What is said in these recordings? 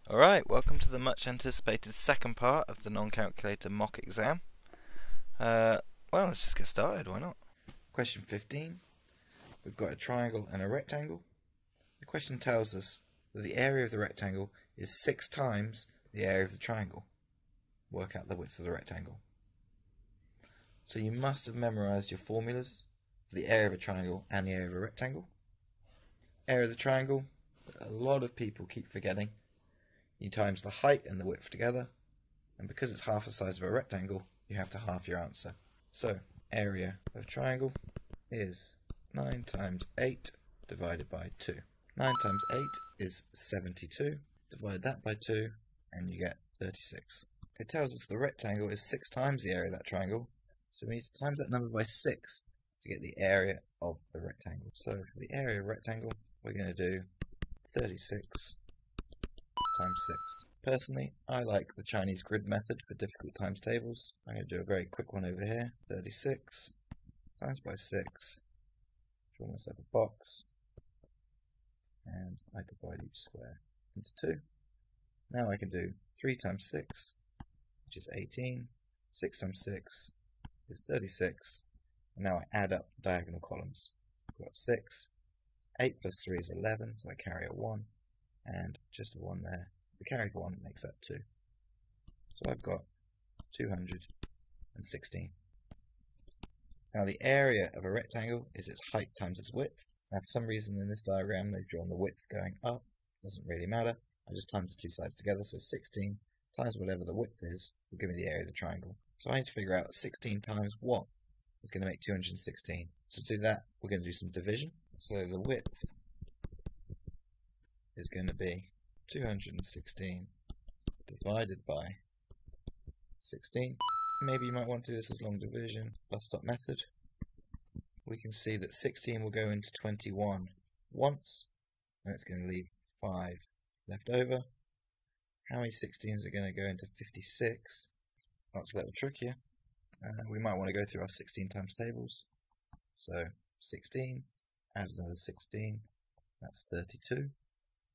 Alright, welcome to the much anticipated second part of the non-calculator mock exam. Well, let's just get started, why not? Question 15. We've got a triangle and a rectangle. The question tells us that the area of the rectangle is 6 times the area of the triangle. Work out the width of the rectangle. So you must have memorized your formulas for the area of a triangle and the area of a rectangle. Area of the triangle, a lot of people keep forgetting. You times the height and the width together, and because it's half the size of a rectangle, you have to half your answer. So, area of triangle is 9 times 8 divided by 2. 9 times 8 is 72. Divide that by 2, and you get 36. It tells us the rectangle is 6 times the area of that triangle, so we need to times that number by 6 to get the area of the rectangle. So, for the area of a rectangle, we're going to do 36 times 6. Personally, I like the Chinese grid method for difficult times tables. I'm going to do a very quick one over here. 36 times by 6. Draw myself a box. And I divide each square into 2. Now I can do 3 times 6, which is 18. 6 times 6 is 36. And now I add up diagonal columns. I've got 6. 8 plus 3 is 11, so I carry a 1. And just a 1 there. The carried 1 makes that 2. So I've got 216. Now the area of a rectangle is its height times its width. Now for some reason in this diagram they've drawn the width going up. Doesn't really matter. I just times the two sides together, so 16 times whatever the width is will give me the area of the triangle. So I need to figure out 16 times what is going to make 216. So to do that, we're going to do some division. So the width is going to be 216 divided by 16. Maybe you might want to do this as long division, bus stop method. We can see that 16 will go into 21 once, and it's going to leave 5 left over. How many 16s are going to go into 56? That's a little trickier. We might want to go through our 16 times tables. So 16, add another 16, that's 32.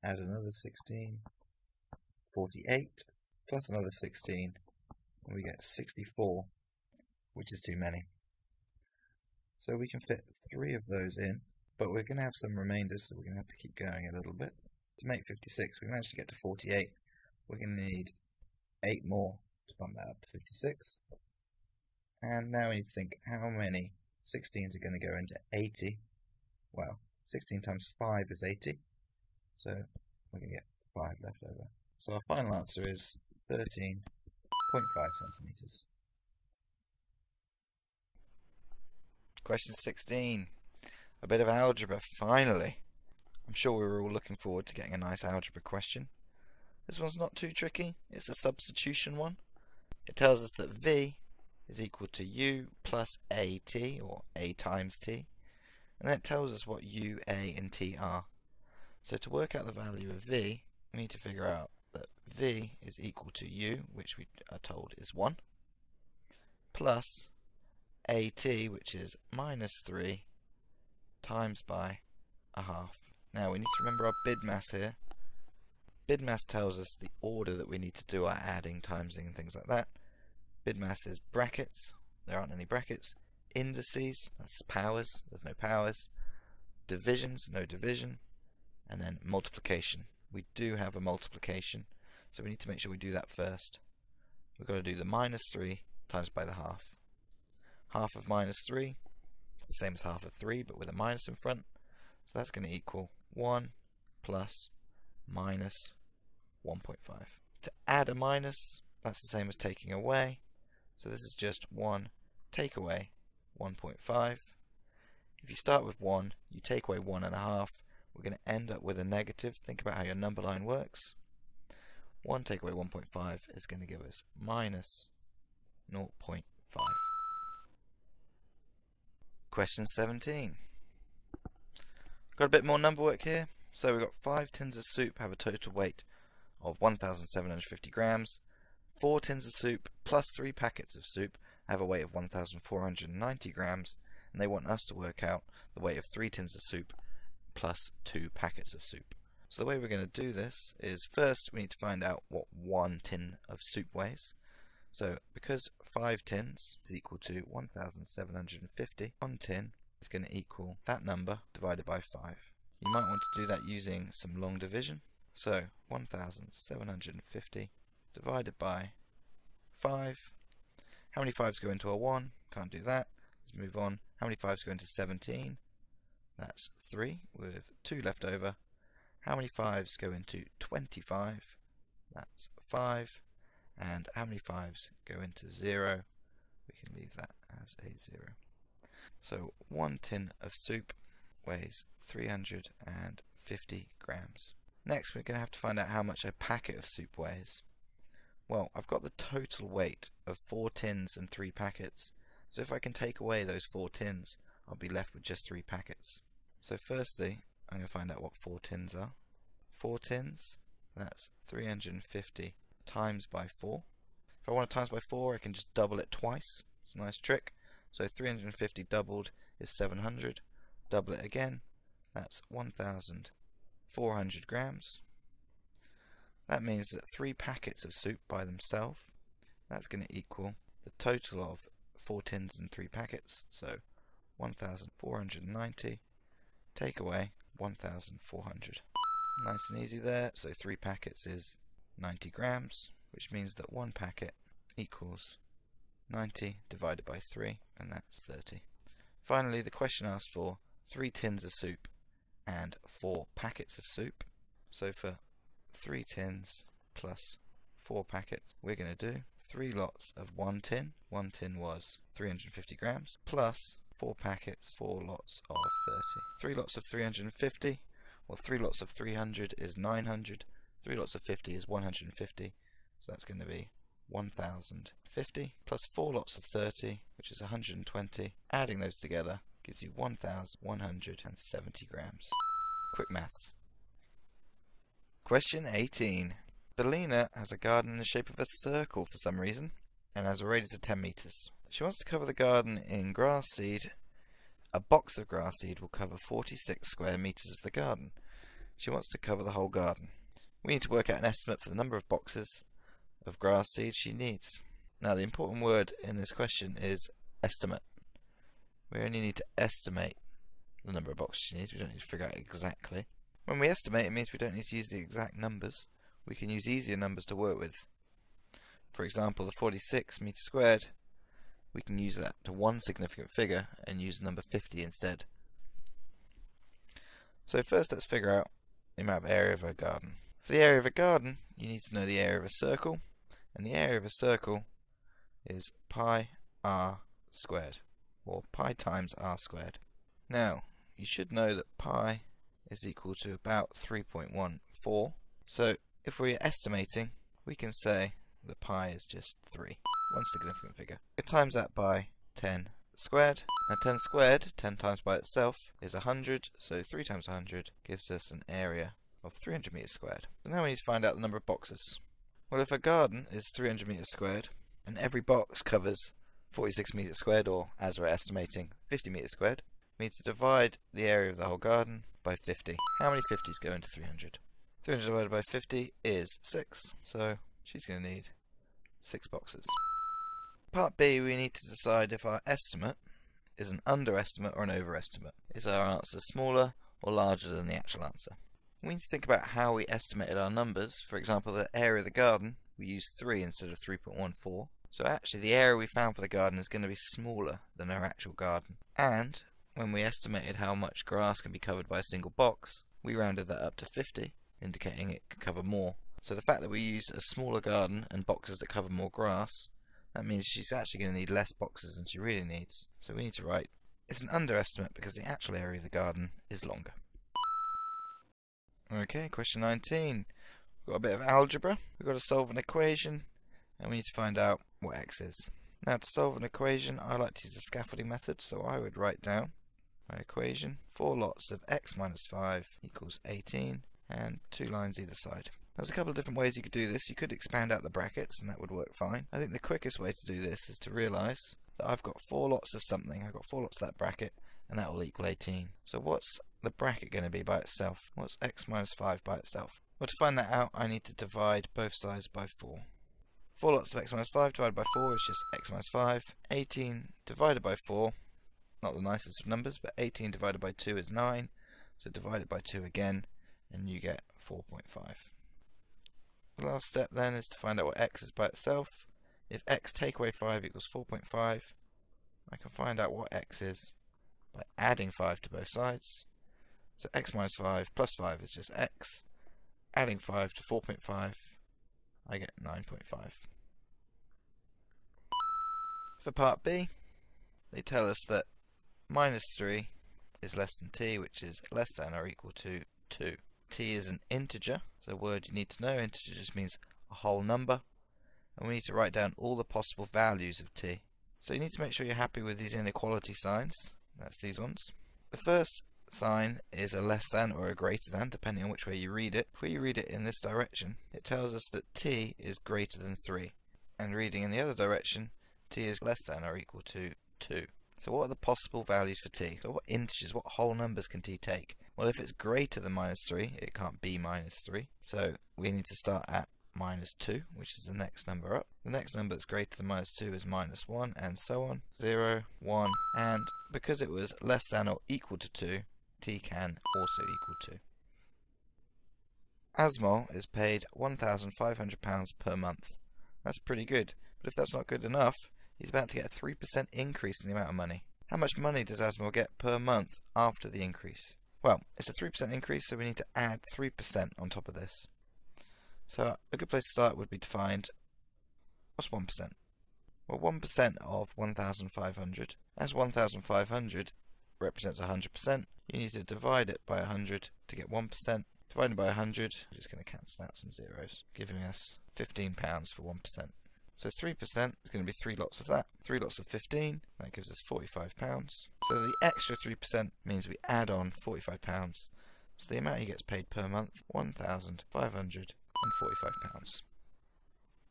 Add another 16, 48, plus another 16, and we get 64, which is too many. So we can fit 3 of those in, but we're going to have some remainders, so we're going to have to keep going a little bit. To make 56, we managed to get to 48. We're going to need 8 more to bump that up to 56. And now we need to think how many 16s are going to go into 80. Well, 16 times 5 is 80. So we're going to get 5 left over. So our final answer is 13.5 centimetres. Question 16. A bit of algebra, finally. I'm sure we were all looking forward to getting a nice algebra question. This one's not too tricky. It's a substitution one. It tells us that V is equal to U plus AT, or A times T. And then it tells us what U, A, and T are. So to work out the value of V, we need to figure out that V is equal to U, which we are told is 1, plus AT, which is minus 3, times by a half. Now we need to remember our BIDMAS here. BIDMAS tells us the order that we need to do our adding, timesing, and things like that. BIDMAS is brackets, there aren't any brackets. Indices, that's powers, there's no powers. Divisions, no division. And then multiplication. We do have a multiplication, so we need to make sure we do that first. We've got to do the minus 3 times by the half. Half of minus 3 is the same as half of 3, but with a minus in front. So that's going to equal 1 plus minus 1.5. To add a minus, that's the same as taking away. So this is just 1 take away 1.5. If you start with 1, you take away 1.5. We're going to end up with a negative. Think about how your number line works. 1 take away 1.5 is going to give us minus 0.5. Question 17. Got a bit more number work here. So we've got 5 tins of soup have a total weight of 1,750 grams. 4 tins of soup plus 3 packets of soup have a weight of 1,490 grams. And they want us to work out the weight of 3 tins of soup plus 2 packets of soup. So the way we're going to do this is first we need to find out what 1 tin of soup weighs. So because 5 tins is equal to 1,750, 1 tin is going to equal that number divided by 5. You might want to do that using some long division. So 1,750 divided by 5. How many 5s go into a 1? Can't do that. Let's move on. How many 5s go into 17? That's 3 with 2 left over. How many 5s go into 25? That's 5. And how many 5s go into 0? We can leave that as a 0. So 1 tin of soup weighs 350 grams. Next we're going to have to find out how much a packet of soup weighs. Well, I've got the total weight of 4 tins and 3 packets. So if I can take away those 4 tins, I'll be left with just 3 packets. So firstly, I'm going to find out what 4 tins are. 4 tins, that's 350 times by 4. If I want to times by 4, I can just double it twice. It's a nice trick. So 350 doubled is 700. Double it again, that's 1,400 grams. That means that 3 packets of soup by themselves, that's going to equal the total of 4 tins and 3 packets. So 1,490, take away 1,400. Nice and easy there. So 3 packets is 90 grams, which means that 1 packet equals 90 divided by 3, and that's 30. Finally, the question asked for 3 tins of soup and 4 packets of soup. So for 3 tins plus 4 packets, we're going to do 3 lots of 1 tin. 1 tin was 350 grams, plus 4 packets, 4 lots of 30. 3 lots of 350, well 3 lots of 300 is 900, 3 lots of 50 is 150, so that's going to be 1,050, plus 4 lots of 30, which is 120. Adding those together gives you 1,170 grams. Quick maths. Question 18. Belina has a garden in the shape of a circle for some reason, and has a radius of 10 meters. She wants to cover the garden in grass seed. A box of grass seed will cover 46 square meters of the garden. She wants to cover the whole garden. We need to work out an estimate for the number of boxes of grass seed she needs. Now the important word in this question is estimate. We only need to estimate the number of boxes she needs. We don't need to figure out exactly. When we estimate, it means we don't need to use the exact numbers. We can use easier numbers to work with. For example, the 46 meters squared, we can use that to one significant figure and use the number 50 instead. So first let's figure out the amount of area of a garden. For the area of a garden, you need to know the area of a circle, and the area of a circle is pi r squared, or pi times r squared. Now, you should know that pi is equal to about 3.14, so if we're estimating, we can say that pi is just 3, one significant figure. We times that by 10 squared. Now 10 squared, 10 times by itself, is 100, so 3 times 100 gives us an area of 300 meters squared. So now we need to find out the number of boxes. Well, if a garden is 300 meters squared, and every box covers 46 meters squared, or as we're estimating, 50 meters squared, we need to divide the area of the whole garden by 50. How many 50s go into 300? 300 divided by 50 is 6, so she's going to need 6 boxes. Part B, we need to decide if our estimate is an underestimate or an overestimate. Is our answer smaller or larger than the actual answer? We need to think about how we estimated our numbers. For example, the area of the garden, we used 3 instead of 3.14. So actually the area we found for the garden is going to be smaller than our actual garden. And when we estimated how much grass can be covered by a single box, we rounded that up to 50, indicating it could cover more. So the fact that we used a smaller garden and boxes that cover more grass, that means she's actually going to need less boxes than she really needs. So we need to write, it's an underestimate because the actual area of the garden is longer. Okay, question 19. We've got a bit of algebra. We've got to solve an equation, and we need to find out what x is. Now to solve an equation, I like to use the scaffolding method, so I would write down my equation. 4 lots of x minus 5 equals 18, and 2 lines either side. There's a couple of different ways you could do this. You could expand out the brackets, and that would work fine. I think the quickest way to do this is to realise that I've got 4 lots of something. I've got 4 lots of that bracket, and that will equal 18. So what's the bracket going to be by itself? What's x minus 5 by itself? Well, to find that out, I need to divide both sides by 4. 4 lots of x minus 5 divided by 4 is just x minus 5. 18 divided by 4, not the nicest of numbers, but 18 divided by 2 is 9. So divide it by 2 again, and you get 4.5. The last step then is to find out what x is by itself. If x take away 5 equals 4.5, I can find out what x is by adding 5 to both sides. So x minus 5 plus 5 is just x. Adding 5 to 4.5, I get 9.5. For part B, they tell us that minus 3 is less than t, which is less than or equal to 2. T is an integer, so a word you need to know. Integer just means a whole number, and we need to write down all the possible values of t. So you need to make sure you're happy with these inequality signs. That's these ones. The first sign is a less than or a greater than, depending on which way you read it. If we read it in this direction, it tells us that t is greater than 3. And reading in the other direction, t is less than or equal to 2. So what are the possible values for t? So what integers, what whole numbers can t take? Well, if it's greater than minus 3, it can't be minus 3. So we need to start at minus 2, which is the next number up. The next number that's greater than minus 2 is minus 1, and so on. 0, 1, and because it was less than or equal to 2, t can also equal 2. Asmol is paid £1,500 per month. That's pretty good, but if that's not good enough, he's about to get a 3% increase in the amount of money. How much money does Asmol get per month after the increase? Well, it's a 3% increase, so we need to add 3% on top of this. So a good place to start would be to find, what's 1%? Well, 1% of 1,500, as 1,500 represents 100%, you need to divide it by 100 to get 1%. Divided by 100, we're just going to cancel out some zeros, giving us £15 for 1%. So 3% is going to be 3 lots of that. 3 lots of 15, that gives us £45. So the extra 3% means we add on £45. So the amount he gets paid per month, £1,545.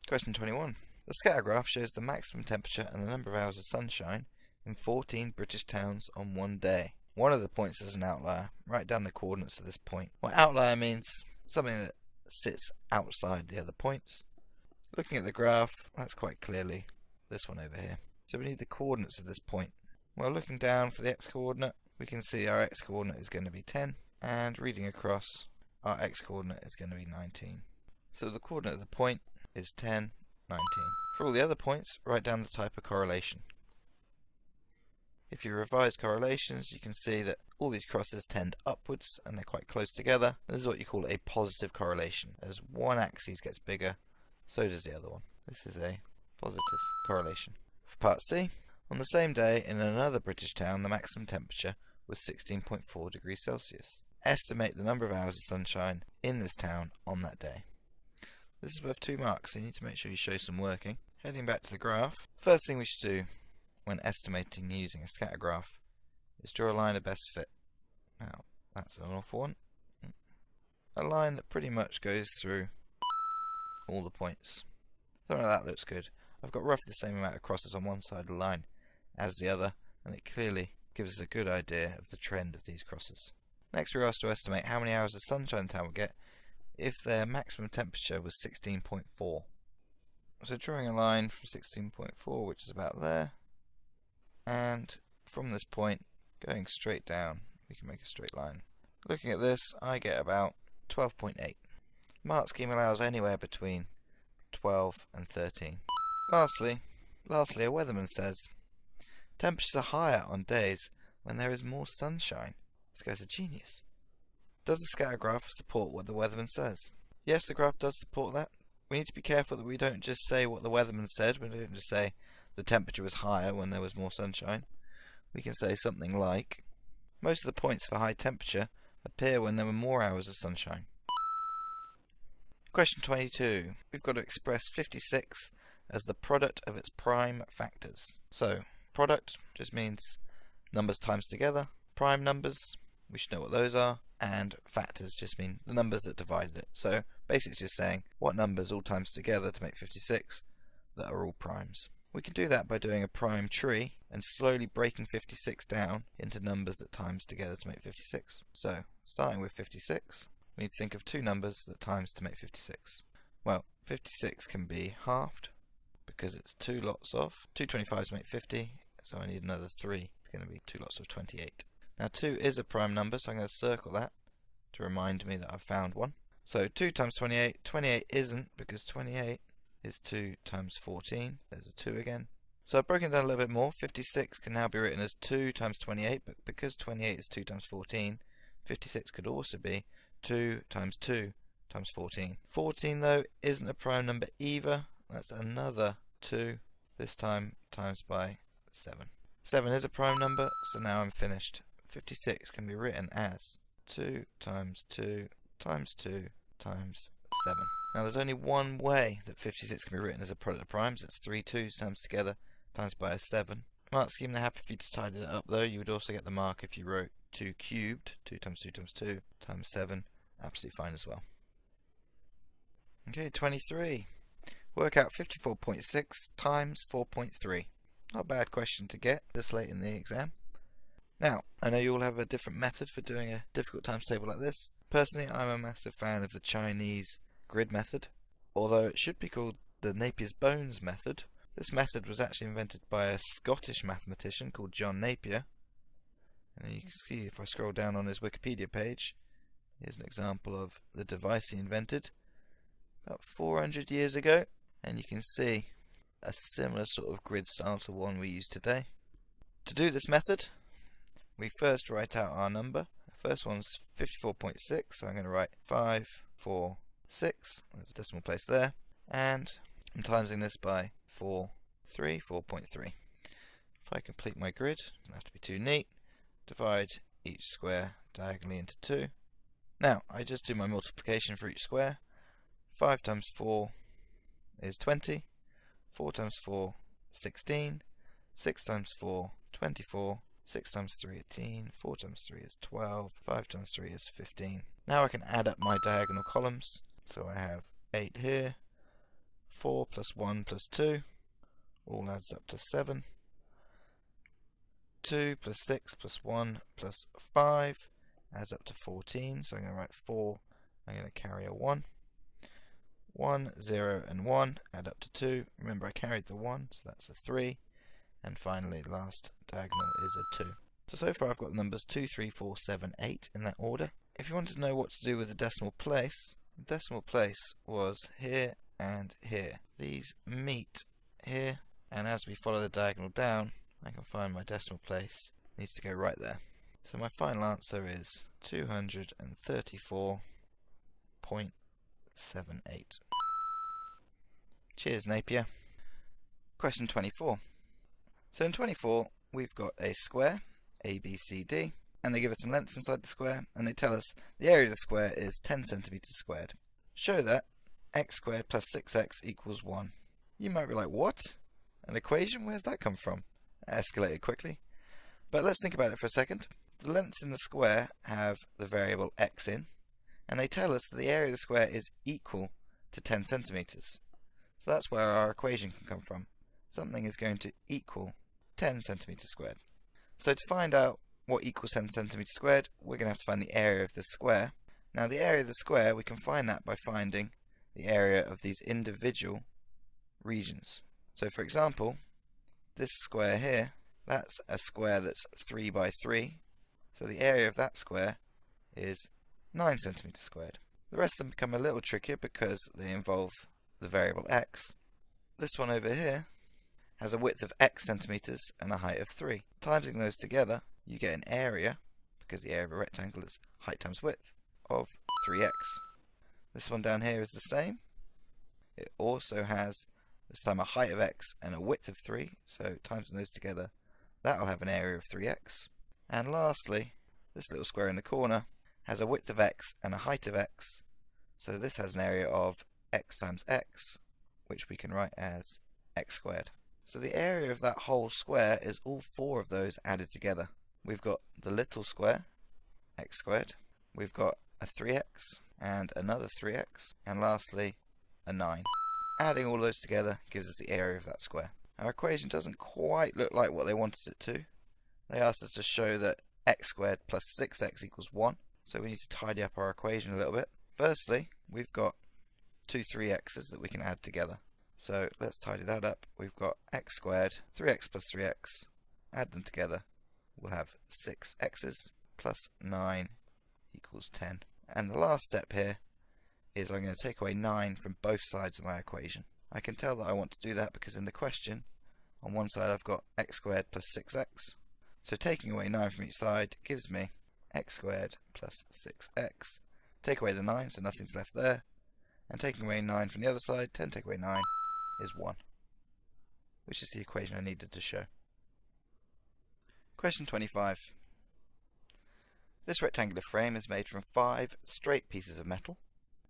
Question 21. The scatter graph shows the maximum temperature and the number of hours of sunshine in 14 British towns on one day. One of the points is an outlier. Write down the coordinates of this point. Well, outlier means something that sits outside the other points. Looking at the graph, that's quite clearly this one over here. So we need the coordinates of this point. Well, looking down for the x-coordinate, we can see our x-coordinate is going to be 10, and reading across, our x-coordinate is going to be 19. So the coordinate of the point is 10, 19. For all the other points, write down the type of correlation. If you revise correlations, you can see that all these crosses tend upwards, and they're quite close together. This is what you call a positive correlation. As one axis gets bigger, so does the other one. This is a positive correlation. For part C, on the same day in another British town, the maximum temperature was 16.4 degrees Celsius. Estimate the number of hours of sunshine in this town on that day. This is worth 2 marks, so you need to make sure you show some working. Heading back to the graph, first thing we should do when estimating using a scatter graph is draw a line of best fit. Now, that's an awful one. A line that pretty much goes through all the points. Something like that looks good. I've got roughly the same amount of crosses on one side of the line as the other, and it clearly gives us a good idea of the trend of these crosses. Next we're asked to estimate how many hours of sunshine the town would get if their maximum temperature was 16.4. So drawing a line from 16.4, which is about there, and from this point going straight down, we can make a straight line. Looking at this, I get about 12.8. Mark scheme allows anywhere between 12 and 13. Lastly, a weatherman says, temperatures are higher on days when there is more sunshine. This guy's a genius. Does the scatter graph support what the weatherman says? Yes, the graph does support that. We need to be careful that we don't just say what the weatherman said. We don't just say the temperature was higher when there was more sunshine. We can say something like, most of the points for high temperature appear when there were more hours of sunshine. Question 22. We've got to express 56 as the product of its prime factors. So, product just means numbers times together. Prime numbers, we should know what those are. And factors just mean the numbers that divided it. So, basically it's just saying what numbers all times together to make 56 that are all primes. We can do that by doing a prime tree and slowly breaking 56 down into numbers that times together to make 56. So, starting with 56, we need to think of two numbers that times to make 56. Well, 56 can be halved because it's two lots of 2 25s make 50, so I need another 3. It's going to be two lots of 28. Now 2 is a prime number, so I'm going to circle that to remind me that I've found one. So 2 times 28, 28 isn't, because 28 is 2 times 14. There's a 2 again. So I've broken it down a little bit more. 56 can now be written as 2 times 28, but because 28 is 2 times 14, 56 could also be 2 times 2 times 14. 14, though, isn't a prime number either. That's another 2, this time times by 7. 7 is a prime number, so now I'm finished. 56 can be written as 2 times 2 times 2 times 7. Now there's only one way that 56 can be written as a product of primes. It's 3 2's times together times by a 7. Mark scheme, they're happy for you to tidy that up though. You would also get the mark if you wrote 2 cubed, 2 times 2 times 2 times 7. Absolutely fine as well. Okay, 23. Work out 54.6 times 4.3. Not a bad question to get this late in the exam. Now, I know you all have a different method for doing a difficult times table like this. Personally, I'm a massive fan of the Chinese grid method, although it should be called the Napier's Bones method. This method was actually invented by a Scottish mathematician called John Napier. And you can see if I scroll down on his Wikipedia page, here's an example of the device he invented about 400 years ago. And you can see a similar sort of grid style to one we use today. To do this method, we first write out our number. The first one's 54.6, so I'm going to write 5, 4, 6. There's a decimal place there. And I'm timesing this by 4, 3, 4.3. If I complete my grid, doesn't have to be too neat, divide each square diagonally into 2. Now, I just do my multiplication for each square. 5 times 4 is 20, 4 times 4, 16, 6 times 4, 24, 6 times 3 is 18, 4 times 3 is 12, 5 times 3 is 15. Now I can add up my diagonal columns. So I have 8 here, 4 plus 1 plus 2, all adds up to 7. 2 plus 6 plus 1 plus 5 adds up to 14, so I'm going to write 4, I'm going to carry a 1. 1, 0 and 1 add up to 2. Remember I carried the 1, so that's a 3. And finally the last diagonal is a 2. So far I've got the numbers 2, 3, 4, 7, 8 in that order. If you wanted to know what to do with the decimal place was here and here. These meet here, and as we follow the diagonal down, I can find my decimal place. It needs to go right there. So my final answer is 234.78. Cheers, Napier. Question 24. So in 24, we've got a square, A, B, C, D, and they give us some lengths inside the square, and they tell us the area of the square is 10 centimeters squared. Show that x squared plus 6x equals 1. You might be like, what? An equation? Where's that come from? That escalated quickly. But let's think about it for a second. The lengths in the square have the variable x in, and they tell us that the area of the square is equal to 10 centimeters. So that's where our equation can come from. Something is going to equal 10 centimeters squared. So to find out what equals 10 centimeters squared, we're going to have to find the area of the square. Now the area of the square, we can find that by finding the area of these individual regions. So for example, this square here, that's a square that's 3 by 3. So the area of that square is 9 centimeters squared. The rest of them become a little trickier because they involve the variable x. This one over here has a width of x centimeters and a height of 3. Timesing those together, you get an area, because the area of a rectangle is height times width, of 3x. This one down here is the same. It also has this time a height of x and a width of 3, so timesing those together, that will have an area of 3x. And lastly, this little square in the corner has a width of x and a height of x, so this has an area of x times x, which we can write as x squared. So the area of that whole square is all 4 of those added together. We've got the little square, x squared, we've got a 3x and another 3x, and lastly a 9. Adding all those together gives us the area of that square. Our equation doesn't quite look like what they wanted it to. They asked us to show that x squared plus 6x equals 1, so we need to tidy up our equation a little bit. Firstly, we've got two 3x's that we can add together. So let's tidy that up. We've got x squared, 3x plus 3x, add them together. We'll have 6x's plus 9 equals 10. And the last step here is I'm going to take away 9 from both sides of my equation. I can tell that I want to do that because in the question, on one side I've got x squared plus 6x. So taking away 9 from each side gives me x squared plus 6x. Take away the 9, so nothing's left there. And taking away 9 from the other side, 10 take away 9 is 1, which is the equation I needed to show. Question 25. This rectangular frame is made from 5 straight pieces of metal.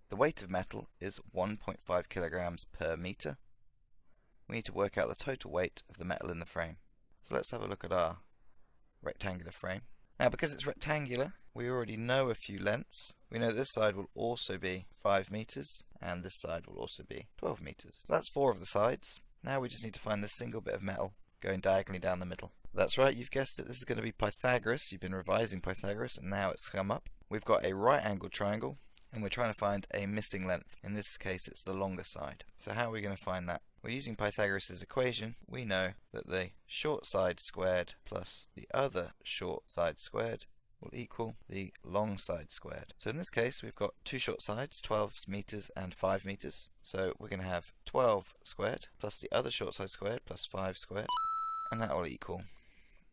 The weight of metal is 1.5 kilograms per meter. We need to work out the total weight of the metal in the frame. So let's have a look at our rectangular frame. Now, because it's rectangular, we already know a few lengths. We know this side will also be 5 meters, and this side will also be 12 meters. So that's 4 of the sides. Now we just need to find this single bit of metal going diagonally down the middle. That's right, you've guessed it, this is going to be Pythagoras. You've been revising Pythagoras, and now it's come up. We've got a right angled triangle, and we're trying to find a missing length. In this case, it's the longer side. So how are we going to find that? We're using Pythagoras' equation. We know that the short side squared plus the other short side squared will equal the long side squared. So in this case, we've got two short sides, 12 meters and 5 meters. So we're going to have 12 squared plus the other short side squared plus 5 squared, and that will equal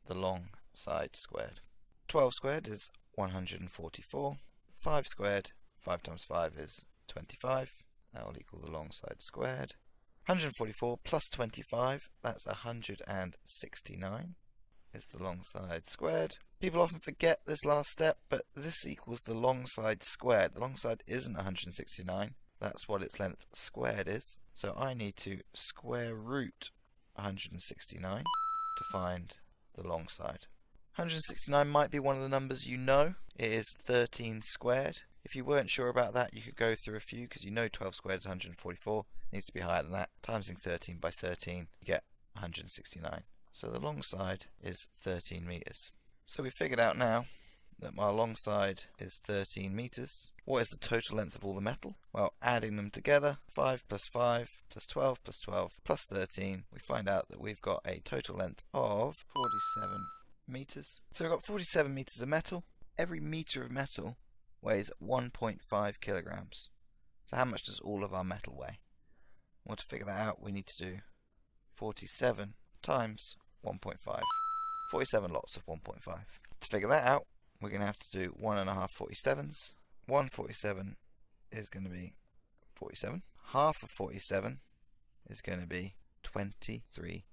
the long side squared. 12 squared is 144. 5 squared, 5 times 5 is 25. That will equal the long side squared. 144 plus 25, that's 169, is the long side squared. People often forget this last step, but this equals the long side squared. The long side isn't 169, that's what its length squared is. So I need to square root 169 to find the long side. 169 might be one of the numbers you know. It is 13 squared. If you weren't sure about that, you could go through a few, because you know 12 squared is 144. It needs to be higher than that. Timesing 13 by 13, you get 169. So the long side is 13 meters. So we figured out now that my long side is 13 meters. What is the total length of all the metal? Well, adding them together, 5 plus 5 plus 12 plus 12 plus 13, we find out that we've got a total length of 47 meters. So we've got 47 meters of metal. Every meter of metal weighs 1.5 kilograms. So how much does all of our metal weigh? Well, to figure that out, we need to do 47 times 1.5. 47 lots of 1.5. To figure that out, we're going to have to do 1.5 47s. 1 47 is going to be 47. Half of 47 is going to be 23.5.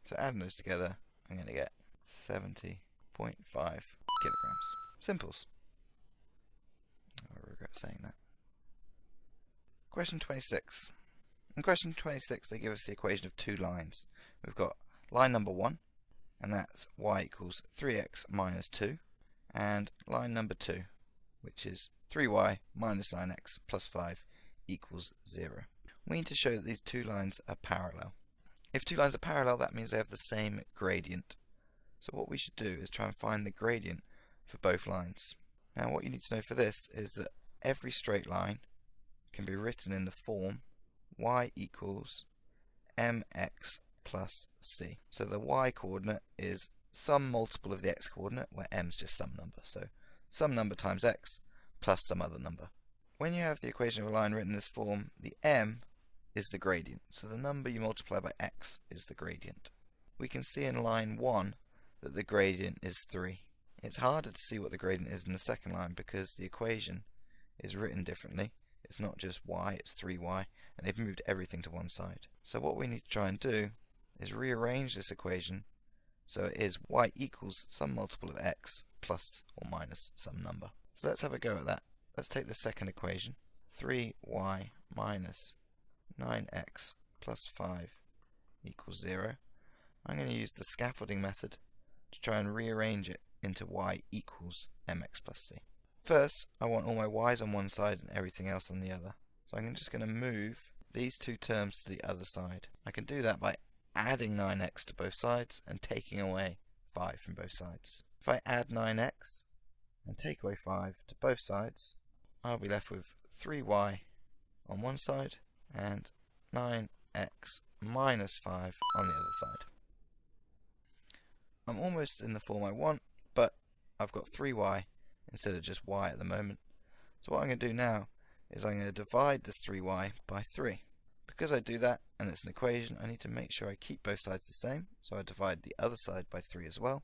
So adding those together, I'm going to get 70.5 kilograms. Simples. I regret saying that. Question 26. In question 26, they give us the equation of two lines. We've got line number 1, and that's y equals 3x minus 2, and line number 2, which is 3y minus 9x plus 5 equals 0. We need to show that these two lines are parallel. If two lines are parallel, that means they have the same gradient. So what we should do is try and find the gradient for both lines. Now what you need to know for this is that every straight line can be written in the form y equals mx plus c. So the y coordinate is some multiple of the x coordinate, where m is just some number. So some number times x plus some other number. When you have the equation of a line written in this form, the m is the gradient. So the number you multiply by x is the gradient. We can see in line 1 that the gradient is 3. It's harder to see what the gradient is in the second line because the equation is written differently. It's not just y, it's 3y, and they've moved everything to one side. So what we need to try and do is rearrange this equation so it is y equals some multiple of x plus or minus some number. So let's have a go at that. Let's take the second equation, 3y minus 9x plus 5 equals 0. I'm going to use the scaffolding method to try and rearrange it into y equals mx plus c. First, I want all my y's on one side and everything else on the other. So I'm just going to move these two terms to the other side. I can do that by adding 9x to both sides and taking away 5 from both sides. If I add 9x and take away 5 to both sides, I'll be left with 3y on one side and 9x minus 5 on the other side. I'm almost in the form I want, but I've got 3y instead of just y at the moment. So what I'm going to do now is I'm going to divide this 3y by 3. Because I do that, and it's an equation, I need to make sure I keep both sides the same, so I divide the other side by 3 as well.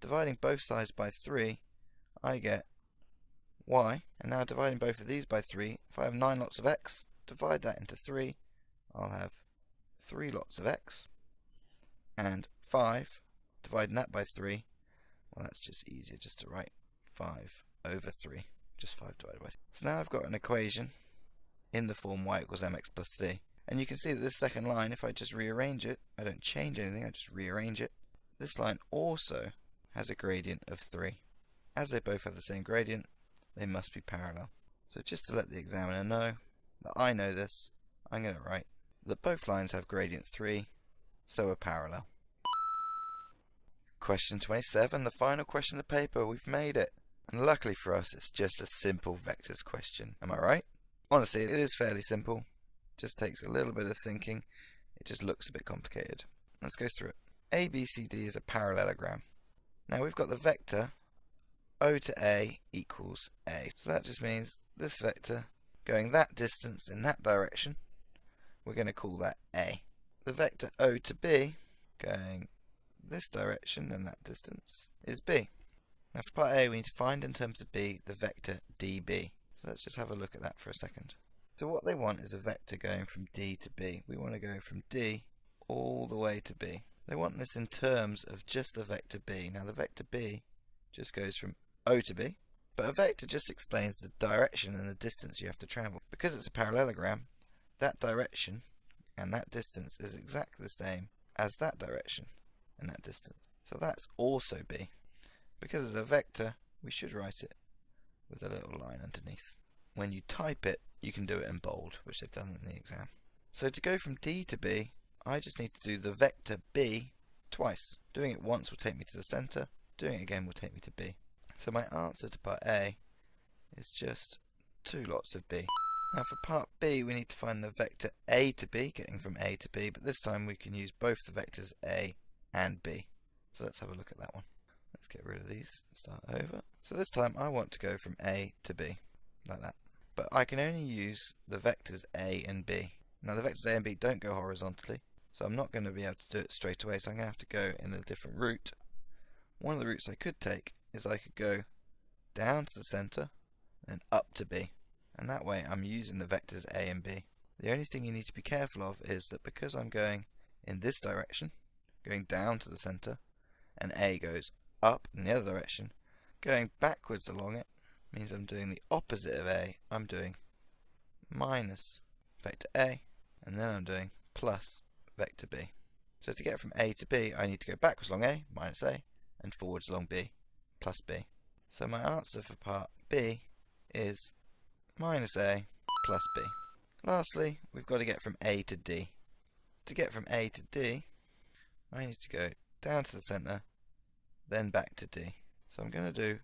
Dividing both sides by 3, I get y, and now dividing both of these by 3, if I have 9 lots of x, divide that into 3, I'll have 3 lots of x, and 5, dividing that by 3, well, that's just easier just to write 5 over 3, just 5 divided by 3. So now I've got an equation in the form y equals mx plus c. And you can see that this second line, if I just rearrange it, I don't change anything, I just rearrange it, this line also has a gradient of 3. As they both have the same gradient, they must be parallel. So just to let the examiner know that I know this, I'm going to write that both lines have gradient 3, so are parallel. Question 27, the final question of the paper. We've made it. And luckily for us, it's just a simple vectors question. Am I right? Honestly, it is fairly simple. Just takes a little bit of thinking. It just looks a bit complicated. Let's go through it. ABCD is a parallelogram. Now we've got the vector O to A equals A. So that just means this vector going that distance in that direction, we're going to call that A. The vector O to B going this direction and that distance is B. Now for part A, we need to find in terms of B the vector DB. So let's just have a look at that for a second. So what they want is a vector going from D to B. We want to go from D all the way to B. They want this in terms of just the vector B. Now the vector B just goes from O to B, but a vector just explains the direction and the distance you have to travel. Because it's a parallelogram, that direction and that distance is exactly the same as that direction and that distance. So that's also B. Because it's a vector, we should write it with a little line underneath. When you type it, you can do it in bold, which they've done in the exam. So to go from D to B, I just need to do the vector B twice. Doing it once will take me to the centre, doing it again will take me to B. So my answer to part A is just 2 lots of B. Now for part B, we need to find the vector A to B, getting from A to B, but this time we can use both the vectors A and B. So let's have a look at that one. Let's get rid of these and start over. So this time I want to go from A to B, like that. But I can only use the vectors A and B. Now the vectors A and B don't go horizontally, so I'm not going to be able to do it straight away, so I'm going to have to go in a different route. One of the routes I could take is I could go down to the centre and up to B. And that way I'm using the vectors A and B. The only thing you need to be careful of is that because I'm going in this direction, going down to the centre, and A goes up in the other direction, going backwards along it means I'm doing the opposite of A. I'm doing minus vector A, and then I'm doing plus vector B. So to get from A to B, I need to go backwards along A, minus A, and forwards along B, plus B. So my answer for part B is minus A plus B. Lastly, we've got to get from A to D. To get from A to D, I need to go down to the centre, then back to D. So I'm going to do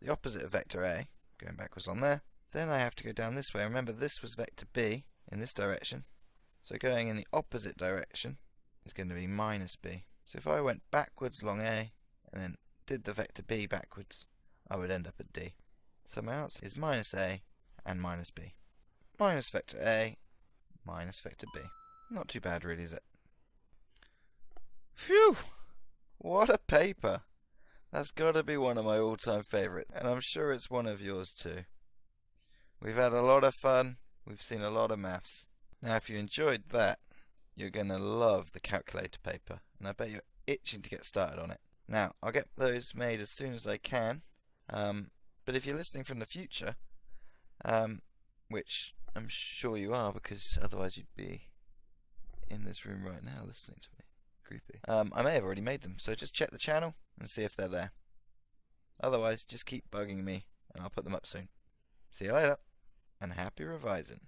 the opposite of vector A, going backwards on there. Then I have to go down this way. Remember, this was vector B in this direction. So going in the opposite direction is going to be minus B. So if I went backwards along A and then did the vector B backwards, I would end up at D. So my answer is minus A and minus B. Minus vector A, minus vector B. Not too bad really, is it? Phew! What a paper! That's got to be one of my all-time favourites, and I'm sure it's one of yours too. We've had a lot of fun, we've seen a lot of maths. Now if you enjoyed that, you're going to love the calculator paper, and I bet you're itching to get started on it. Now, I'll get those made as soon as I can, but if you're listening from the future, which I'm sure you are, because otherwise you'd be in this room right now listening to me. Creepy. I may have already made them, so just check the channel and see if they're there. Otherwise, just keep bugging me and I'll put them up soon. See you later, and happy revising.